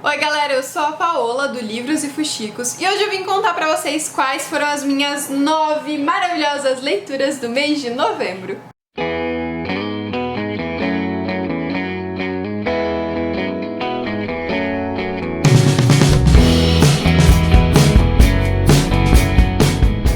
Oi galera, eu sou a Paola do Livros e Fuxicos e hoje eu vim contar pra vocês quais foram as minhas 9 maravilhosas leituras do mês de novembro.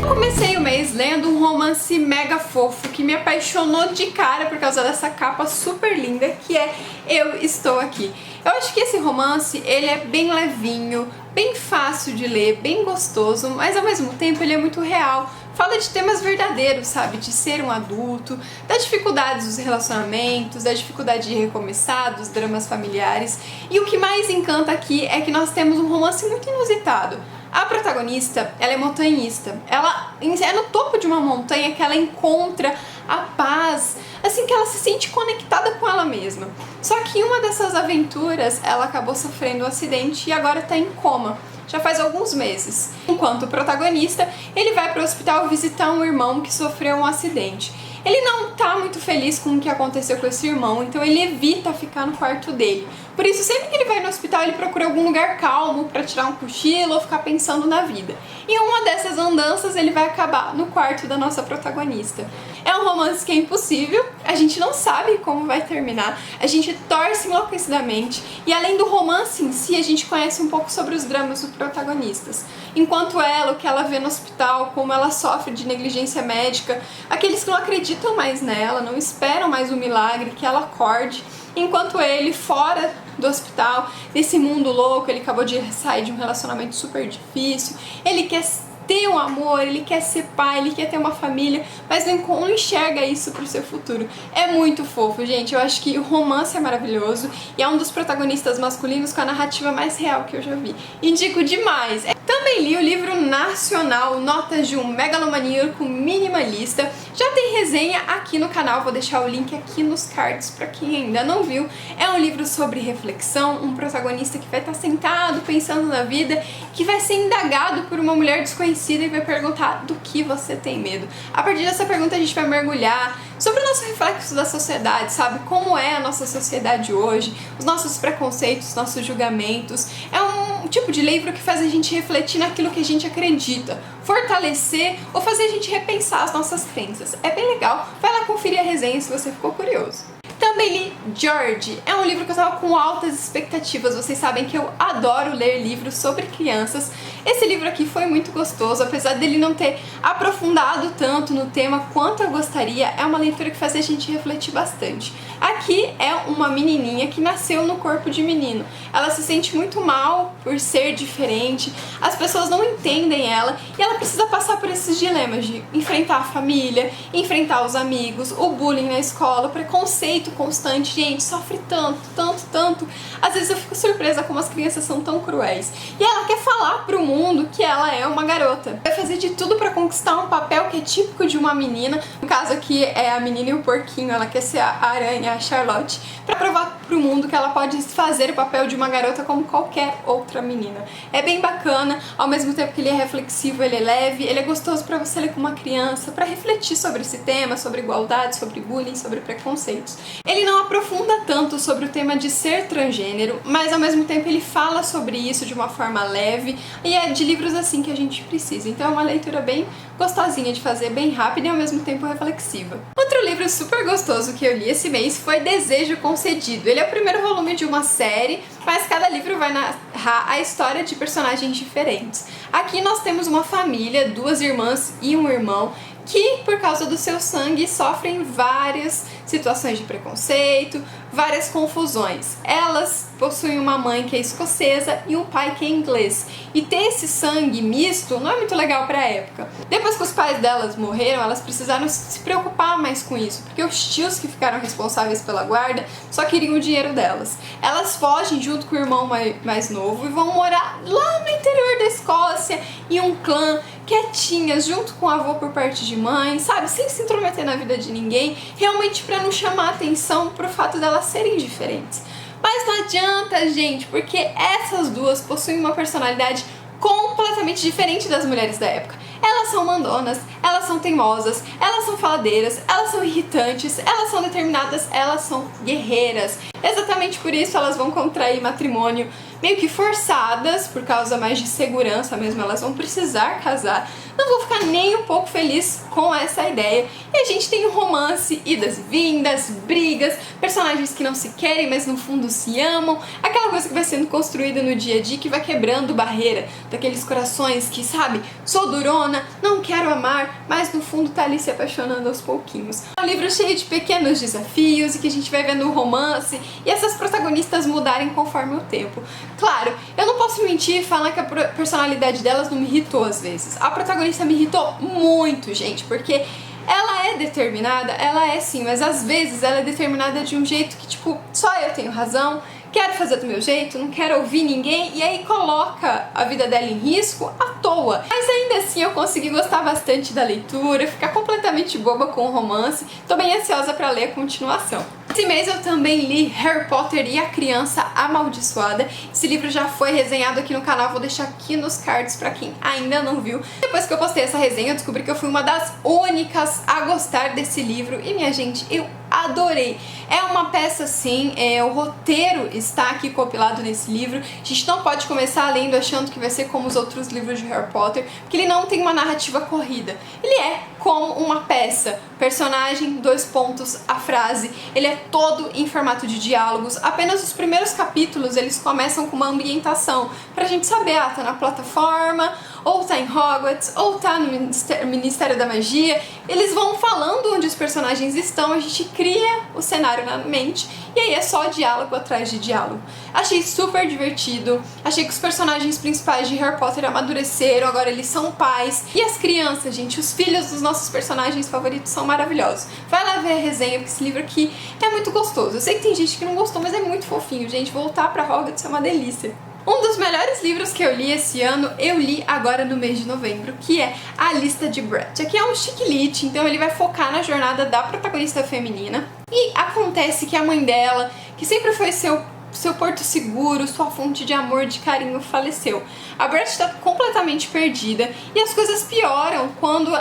Comecei o mês lendo um romance mega fofo que me apaixonou de cara por causa dessa capa super linda que é Eu Estou Aqui. Eu acho que esse romance, ele é bem levinho, bem fácil de ler, bem gostoso, mas ao mesmo tempo ele é muito real. Fala de temas verdadeiros, sabe? De ser um adulto, das dificuldades dos relacionamentos, da dificuldade de recomeçar, dos dramas familiares. E o que mais encanta aqui é que nós temos um romance muito inusitado. A protagonista, ela é montanhista. Ela é no topo de uma montanha que ela encontra a paz, assim que ela se sente conectada com ela mesma. Só que em uma dessas aventuras, ela acabou sofrendo um acidente e agora está em coma. Já faz alguns meses. Enquanto o protagonista, ele vai para o hospital visitar um irmão que sofreu um acidente. Ele não tá muito feliz com o que aconteceu com esse irmão, então ele evita ficar no quarto dele. Por isso, sempre que ele vai no hospital, ele procura algum lugar calmo para tirar um cochilo ou ficar pensando na vida. E em uma dessas andanças, ele vai acabar no quarto da nossa protagonista. É um romance que é impossível, a gente não sabe como vai terminar, a gente torce enlouquecidamente e além do romance em si, a gente conhece um pouco sobre os dramas dos protagonistas. Enquanto ela, o que ela vê no hospital, como ela sofre de negligência médica, aqueles que não acreditam mais nela, não esperam mais um milagre, que ela acorde, enquanto ele, fora do hospital, nesse mundo louco, ele acabou de sair de um relacionamento super difícil, ele quer ter um amor, ele quer ser pai, ele quer ter uma família, mas não enxerga isso pro seu futuro. É muito fofo, gente. Eu acho que o romance é maravilhoso e é um dos protagonistas masculinos com a narrativa mais real que eu já vi. Indico demais! Também li o livro nacional Notas de um Megalomaníaco Minimalista. Já tem resenha aqui no canal, vou deixar o link aqui nos cards pra quem ainda não viu. É um livro sobre reflexão, um protagonista que vai estar sentado pensando na vida, que vai ser indagado por uma mulher desconhecida e vai perguntar do que você tem medo. A partir dessa pergunta a gente vai mergulhar sobre o nosso reflexo da sociedade, sabe? Como é a nossa sociedade hoje, os nossos preconceitos, nossos julgamentos. É um tipo de livro que faz a gente refletir naquilo que a gente acredita, fortalecer ou fazer a gente repensar as nossas crenças. É bem legal, vai lá conferir a resenha se você ficou curioso. Também li George, é um livro que eu tava com altas expectativas, vocês sabem que eu adoro ler livros sobre crianças. Esse livro aqui foi muito gostoso, apesar dele não ter aprofundado tanto no tema quanto eu gostaria, é uma leitura que faz a gente refletir bastante. Aqui é uma menininha que nasceu no corpo de menino, ela se sente muito mal por ser diferente, as pessoas não entendem ela e ela precisa passar por esses dilemas de enfrentar a família, enfrentar os amigos, o bullying na escola, o preconceito constante. Gente, sofre tanto. Às vezes eu fico surpresa como as crianças são tão cruéis. E ela quer falar pro mundo que ela é uma garota. Vai fazer de tudo pra conquistar um papel que é típico de uma menina. No caso aqui é a menina e o porquinho, ela quer ser a aranha, a Charlotte, pra provar pro mundo que ela pode fazer o papel de uma garota como qualquer outra menina. É bem bacana, ao mesmo tempo que ele é reflexivo, ele é leve, ele é gostoso pra você ler com uma criança, pra refletir sobre esse tema, sobre igualdade, sobre bullying, sobre preconceitos. Ele não aprofunda tanto sobre o tema de ser transgênero, mas ao mesmo tempo ele fala sobre isso de uma forma leve e é de livros assim que a gente precisa. Então é uma leitura bem gostosinha de fazer, bem rápida e ao mesmo tempo reflexiva. Outro livro super gostoso que eu li esse mês foi Desejo Concedido. Ele é o primeiro volume de uma série, mas cada livro vai narrar a história de personagens diferentes. Aqui nós temos uma família, 2 irmãs e um irmão, que, por causa do seu sangue, sofrem várias situações de preconceito, várias confusões. Elas possuem uma mãe que é escocesa e um pai que é inglês. E ter esse sangue misto não é muito legal para a época. Depois que os pais delas morreram, elas precisaram se preocupar mais com isso, porque os tios que ficaram responsáveis pela guarda só queriam o dinheiro delas. Elas fogem junto com o irmão mais novo e vão morar lá no interior da Escócia, em um clã, quietinhas, junto com o avô por parte de mãe, sabe? Sem se intrometer na vida de ninguém, realmente pra não chamar atenção pro fato delas serem diferentes. Mas não adianta, gente, porque essas duas possuem uma personalidade completamente diferente das mulheres da época. Elas são mandonas, elas são teimosas, elas são faladeiras, elas são irritantes, elas são determinadas, elas são guerreiras. Exatamente por isso elas vão contrair matrimônio meio que forçadas, por causa mais de segurança mesmo, elas vão precisar casar. Não vou ficar nem um pouco feliz com essa ideia. E a gente tem um romance, idas e vindas, brigas, personagens que não se querem, mas no fundo se amam, aquela coisa que vai sendo construída no dia a dia, que vai quebrando barreira daqueles corações que, sabe, sou durona, não quero amar, mas no fundo tá ali se apaixonando aos pouquinhos. É um livro cheio de pequenos desafios e que a gente vai vendo o romance e essas protagonistas mudarem conforme o tempo. Claro, eu não posso mentir e falar que a personalidade delas não me irritou às vezes. A protagonista me irritou muito, gente, porque ela é determinada, ela é sim, mas às vezes ela é determinada de um jeito que, tipo, só eu tenho razão, quero fazer do meu jeito, não quero ouvir ninguém, e aí coloca a vida dela em risco à toa. Mas ainda assim eu consegui gostar bastante da leitura, ficar completamente boba com o romance, tô bem ansiosa pra ler a continuação. Esse mês eu também li Harry Potter e a Criança Amaldiçoada. Esse livro já foi resenhado aqui no canal, vou deixar aqui nos cards pra quem ainda não viu. Depois que eu postei essa resenha, eu descobri que eu fui uma das únicas a gostar desse livro e, minha gente, eu adorei. É uma peça sim, o roteiro está aqui compilado nesse livro. A gente não pode começar lendo achando que vai ser como os outros livros de Harry Potter, porque ele não tem uma narrativa corrida. Ele é como uma peça, personagem, 2 pontos, a frase. Ele é todo em formato de diálogos. Apenas os primeiros capítulos eles começam com uma ambientação, pra gente saber, tá na plataforma, ou tá em Hogwarts, ou tá no Ministério da Magia. Eles vão falando onde os personagens estão, a gente cria o cenário na mente, e aí é só diálogo atrás de diálogo. Achei super divertido, achei que os personagens principais de Harry Potter amadureceram, agora eles são pais. E as crianças, gente, os filhos dos nossos personagens favoritos são maravilhosos. Vai lá ver a resenha, porque esse livro aqui é muito gostoso. Eu sei que tem gente que não gostou, mas é muito fofinho, gente. Voltar pra Hogwarts é uma delícia. Um dos melhores livros que eu li esse ano, eu li agora no mês de novembro, que é A Lista de Brett. Aqui é um chick-lit, então ele vai focar na jornada da protagonista feminina. E acontece que a mãe dela, que sempre foi seu porto seguro, sua fonte de amor e de carinho, faleceu. A Brett está completamente perdida e as coisas pioram quando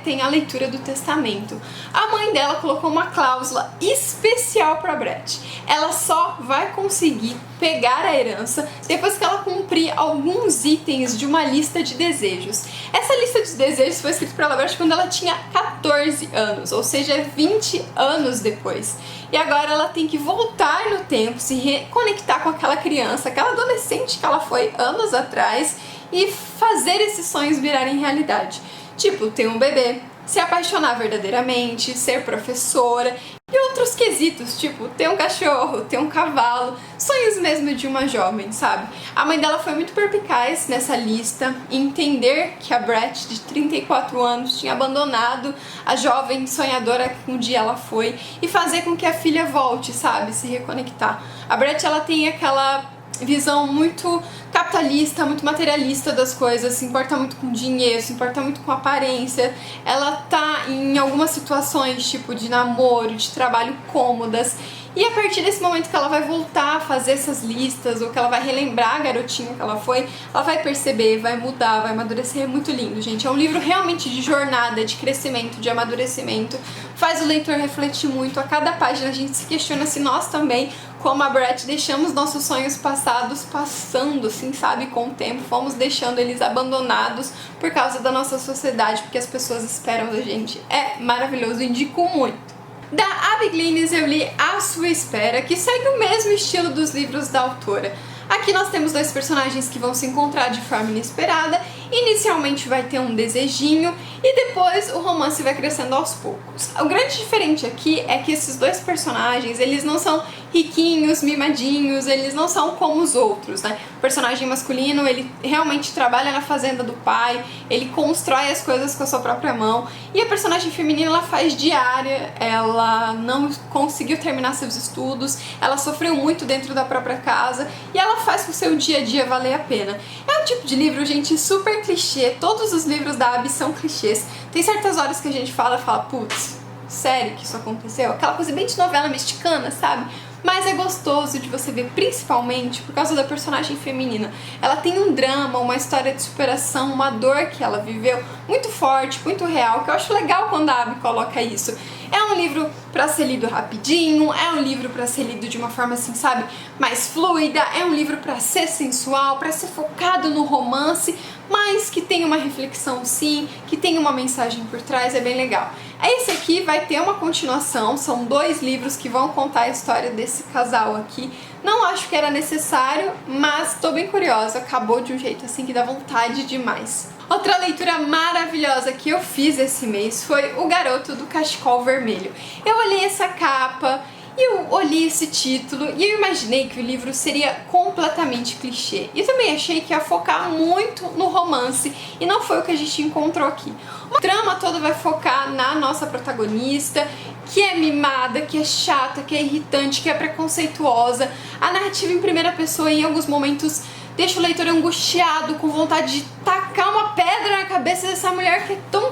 tem a leitura do testamento. A mãe dela colocou uma cláusula especial para Brett. Ela só vai conseguir pegar a herança depois que ela cumprir alguns itens de uma lista de desejos. Essa lista de desejos foi escrita pela Brett quando ela tinha 14 anos, ou seja, 20 anos depois. E agora ela tem que voltar no tempo, se reconectar com aquela criança, aquela adolescente que ela foi anos atrás e fazer esses sonhos virarem realidade. Tipo, ter um bebê, se apaixonar verdadeiramente, ser professora e outros quesitos, tipo ter um cachorro, ter um cavalo, sonhos mesmo de uma jovem, sabe? A mãe dela foi muito perspicaz nessa lista e entender que a Brett, de 34 anos, tinha abandonado a jovem sonhadora que um dia ela foi e fazer com que a filha volte, sabe? Se reconectar. A Brett, ela tem aquela visão muito capitalista, muito materialista das coisas, se importa muito com dinheiro, se importa muito com aparência. Ela tá em algumas situações, tipo de namoro, de trabalho cômodas, e a partir desse momento que ela vai voltar a fazer essas listas, ou que ela vai relembrar a garotinha que ela foi, ela vai perceber, vai mudar, vai amadurecer. É muito lindo, gente. É um livro realmente de jornada, de crescimento, de amadurecimento. Faz o leitor refletir muito. A cada página a gente se questiona se nós também, como a Brett, deixamos nossos sonhos passados passando, assim, sabe, com o tempo. Fomos deixando eles abandonados por causa da nossa sociedade, porque as pessoas esperam da gente. É maravilhoso, indico muito. Da Abby Glines eu li À Sua Espera, que segue o mesmo estilo dos livros da autora. Aqui nós temos 2 personagens que vão se encontrar de forma inesperada. Inicialmente vai ter um desejinho e depois o romance vai crescendo aos poucos. O grande diferente aqui é que esses 2 personagens, eles não são riquinhos, mimadinhos, eles não são como os outros, né? O personagem masculino, ele realmente trabalha na fazenda do pai, ele constrói as coisas com a sua própria mão, e a personagem feminina, ela faz diária, ela não conseguiu terminar seus estudos, ela sofreu muito dentro da própria casa, e ela faz o seu dia a dia valer a pena. É um tipo de livro, gente, super clichê. Todos os livros da Abby são clichês. Tem certas horas que a gente fala, putz, sério que isso aconteceu? Aquela coisa bem de novela mexicana, sabe? Mas é gostoso de você ver, principalmente por causa da personagem feminina. Ela tem um drama, uma história de superação, uma dor que ela viveu muito forte, muito real, que eu acho legal quando a Abby coloca isso. É um livro pra ser lido rapidinho, é um livro pra ser lido de uma forma assim, sabe, mais fluida, é um livro pra ser sensual, pra ser focado no romance, mas que tem uma reflexão sim, que tem uma mensagem por trás, é bem legal. Esse aqui vai ter uma continuação, são 2 livros que vão contar a história desse casal aqui. Não acho que era necessário, mas tô bem curiosa, acabou de um jeito assim que dá vontade demais. Outra leitura maravilhosa que eu fiz esse mês foi O Garoto do Cachecol Vermelho. Eu olhei essa capa e eu olhei esse título e eu imaginei que o livro seria completamente clichê. E também achei que ia focar muito no romance e não foi o que a gente encontrou aqui. O drama todo vai focar na nossa protagonista, que é mimada, que é chata, que é irritante, que é preconceituosa. A narrativa em primeira pessoa em alguns momentos deixa o leitor angustiado, com vontade de tacar uma pedra na cabeça dessa mulher que é tão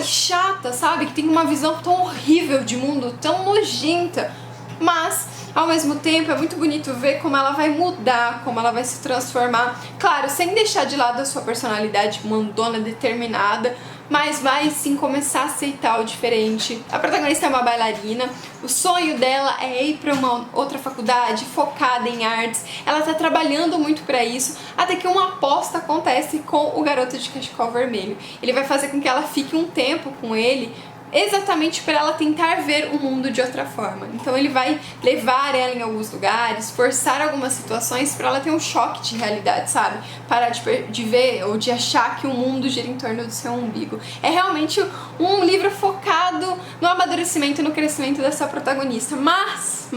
chata, sabe? Que tem uma visão tão horrível de mundo, tão nojenta. Mas, ao mesmo tempo, é muito bonito ver como ela vai mudar, como ela vai se transformar. Claro, sem deixar de lado a sua personalidade mandona, determinada, mas vai sim começar a aceitar o diferente. A protagonista é uma bailarina, o sonho dela é ir para uma outra faculdade focada em artes. Ela tá trabalhando muito para isso, até que uma aposta acontece com o garoto de cachecol vermelho. Ele vai fazer com que ela fique um tempo com ele, exatamente para ela tentar ver o mundo de outra forma. Então ele vai levar ela em alguns lugares, forçar algumas situações para ela ter um choque de realidade, sabe? Parar de ver ou de achar que o mundo gira em torno do seu umbigo. É realmente um livro focado no amadurecimento e no crescimento dessa protagonista. Mas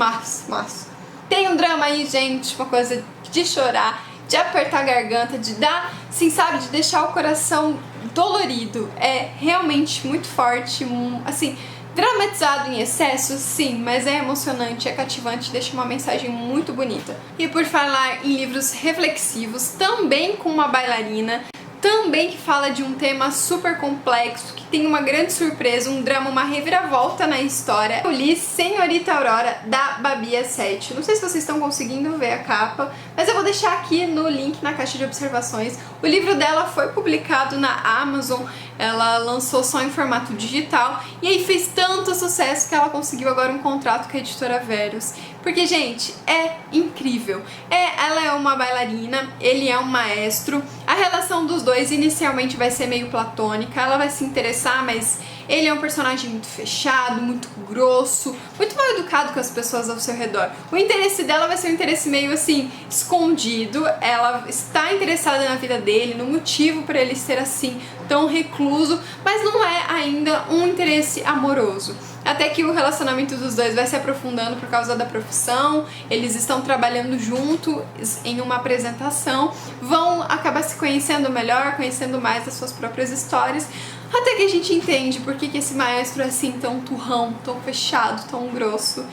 tem um drama aí, gente, uma coisa de chorar, de apertar a garganta, de dar, assim, sabe, de deixar o coração dolorido. É realmente muito forte, assim, dramatizado em excesso, sim, mas é emocionante, é cativante, deixa uma mensagem muito bonita. E por falar em livros reflexivos, também com uma bailarina, também que fala de um tema super complexo, que tem uma grande surpresa, um drama, uma reviravolta na história. Eu li Senhorita Aurora, da Babi Assetti. Não sei se vocês estão conseguindo ver a capa, mas eu vou deixar aqui no link na caixa de observações. O livro dela foi publicado na Amazon, ela lançou só em formato digital, e aí fez tanto sucesso que ela conseguiu agora um contrato com a editora Verus. Porque, gente, é incrível. Ela é uma bailarina, ele é um maestro. A relação dos dois inicialmente vai ser meio platônica, ela vai se interessar, mas ele é um personagem muito fechado, muito grosso, muito mal educado com as pessoas ao seu redor. O interesse dela vai ser um interesse meio assim, escondido. Ela está interessada na vida dele, no motivo para ele ser assim, tão recluso, mas não é ainda um interesse amoroso. Até que o relacionamento dos dois vai se aprofundando por causa da profissão, eles estão trabalhando juntos em uma apresentação, vão acabar se conhecendo melhor, conhecendo mais das suas próprias histórias, até que a gente entende por que esse maestro é assim tão turrão, tão fechado, tão grosso.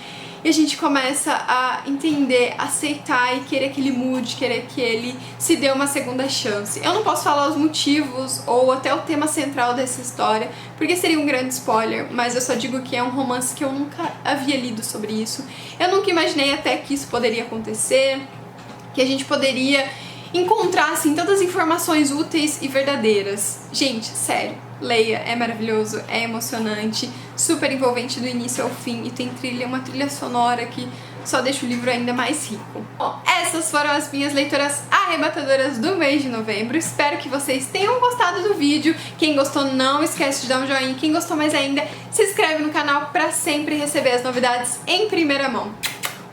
E a gente começa a entender, aceitar e querer que ele mude, querer que ele se dê uma segunda chance. Eu não posso falar os motivos ou até o tema central dessa história, porque seria um grande spoiler, mas eu só digo que é um romance que eu nunca havia lido sobre isso. Eu nunca imaginei até que isso poderia acontecer, que a gente poderia encontrar, assim, todas as informações úteis e verdadeiras. Gente, sério, leia, é maravilhoso, é emocionante, super envolvente do início ao fim e tem uma trilha sonora que só deixa o livro ainda mais rico. Bom, essas foram as minhas leituras arrebatadoras do mês de novembro. Espero que vocês tenham gostado do vídeo. Quem gostou, não esquece de dar um joinha. Quem gostou mais ainda, se inscreve no canal para sempre receber as novidades em primeira mão.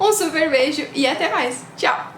Um super beijo e até mais. Tchau!